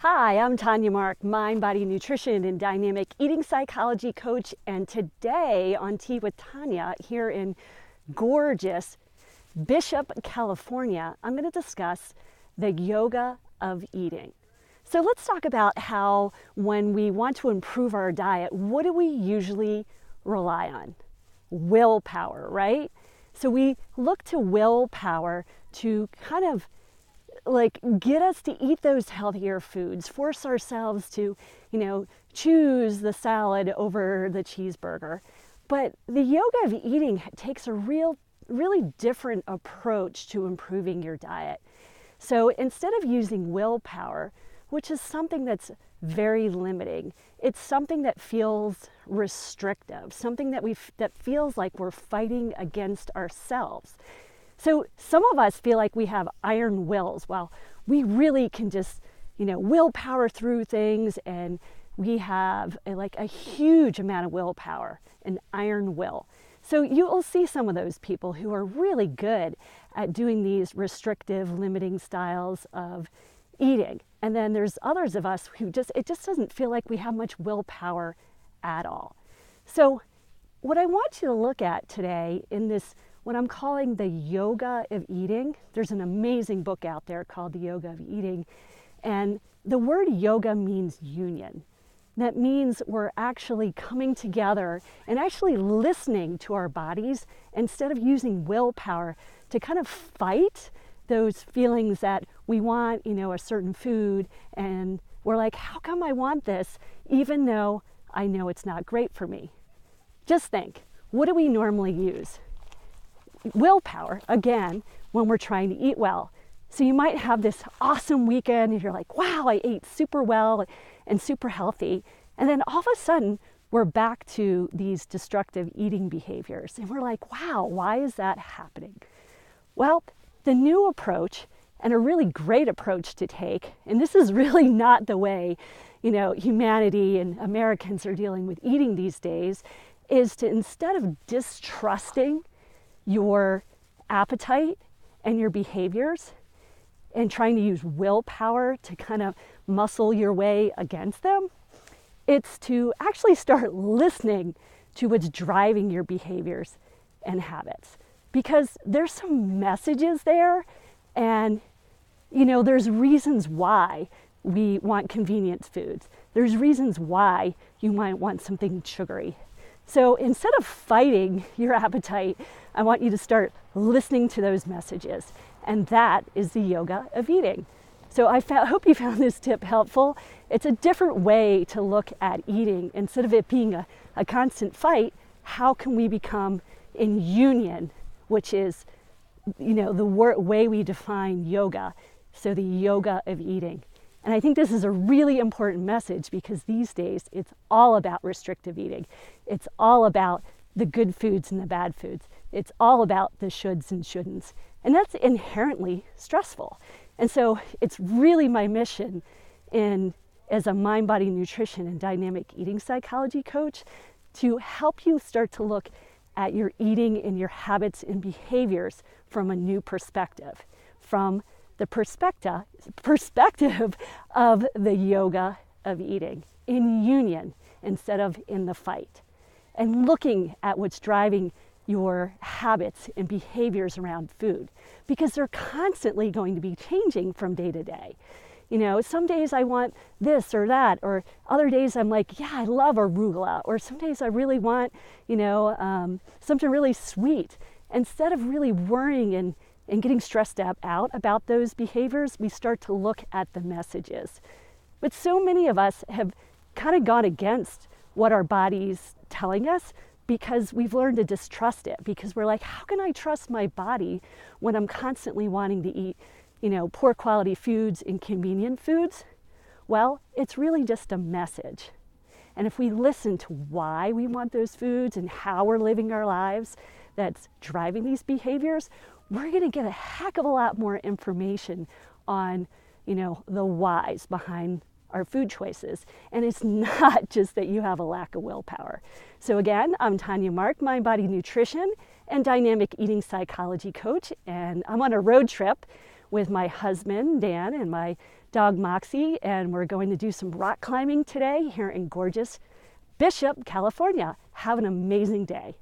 Hi, I'm Tanya Mark, mind, body, nutrition, and dynamic eating psychology coach. And today on Tea with Tanya here in gorgeous Bishop, California, I'm going to discuss the yoga of eating. So let's talk about how when we want to improve our diet, what do we usually rely on? Willpower, right? So we look to willpower to kind of get us to eat those healthier foods, force ourselves to, choose the salad over the cheeseburger. But the yoga of eating takes a really different approach to improving your diet. So instead of using willpower, which is something that's very limiting, it's something that feels restrictive, something that feels like we're fighting against ourselves. So some of us feel like we have iron wills. Well, we really can just, willpower through things, and we have a huge amount of willpower, an iron will. So you will see some of those people who are really good at doing these restrictive, limiting styles of eating. And then there's others of us who it just doesn't feel like we have much willpower at all. So what I want you to look at today in this, what I'm calling the yoga of eating, there's an amazing book out there called The Yoga of Eating. And the word yoga means union. That means we're actually coming together and actually listening to our bodies instead of using willpower to kind of fight those feelings that we want, a certain food. And we're like, how come I want this even though I know it's not great for me? Just think, what do we normally use? Willpower, again, when we're trying to eat well. So you might have this awesome weekend and you're like, wow, I ate super well and super healthy. And then all of a sudden, we're back to these destructive eating behaviors. And we're like, wow, why is that happening? Well, the new approach, and a really great approach to take, and this is really not the way, humanity and Americans are dealing with eating these days, is to, instead of distrusting your appetite and your behaviors and trying to use willpower to kind of muscle your way against them, it's to actually start listening to what's driving your behaviors and habits. Because there's some messages there, and there's reasons why we want convenience foods. There's reasons why you might want something sugary. So instead of fighting your appetite, I want you to start listening to those messages. And that is the yoga of eating. So I hope you found this tip helpful. It's a different way to look at eating. Instead of it being a constant fight, how can we become in union, which is, the way we define yoga. So the yoga of eating. And I think this is a really important message because these days it's all about restrictive eating. It's all about the good foods and the bad foods. It's all about the shoulds and shouldn'ts. And that's inherently stressful. And so it's really my mission as a mind, body, nutrition, and dynamic eating psychology coach to help you start to look at your eating and your habits and behaviors from a new perspective, from the perspective of the yoga of eating, in union instead of in the fight, and looking at what's driving your habits and behaviors around food, because they're constantly going to be changing from day to day. Some days I want this or that, or other days I'm like, yeah, I love arugula, or some days I really want, something really sweet. Instead of really worrying and getting stressed out about those behaviors, we start to look at the messages. But so many of us have kind of gone against what our body's telling us because we've learned to distrust it, because we're like, how can I trust my body when I'm constantly wanting to eat, poor quality foods and convenient foods? Well, it's really just a message. And if we listen to why we want those foods and how we're living our lives that's driving these behaviors, we're going to get a heck of a lot more information on, the whys behind our food choices. And it's not just that you have a lack of willpower. So again, I'm Tanya Mark, mind, body, nutrition, and dynamic eating psychology coach. And I'm on a road trip with my husband, Dan, and my dog, Moxie, and we're going to do some rock climbing today here in gorgeous Bishop, California. Have an amazing day.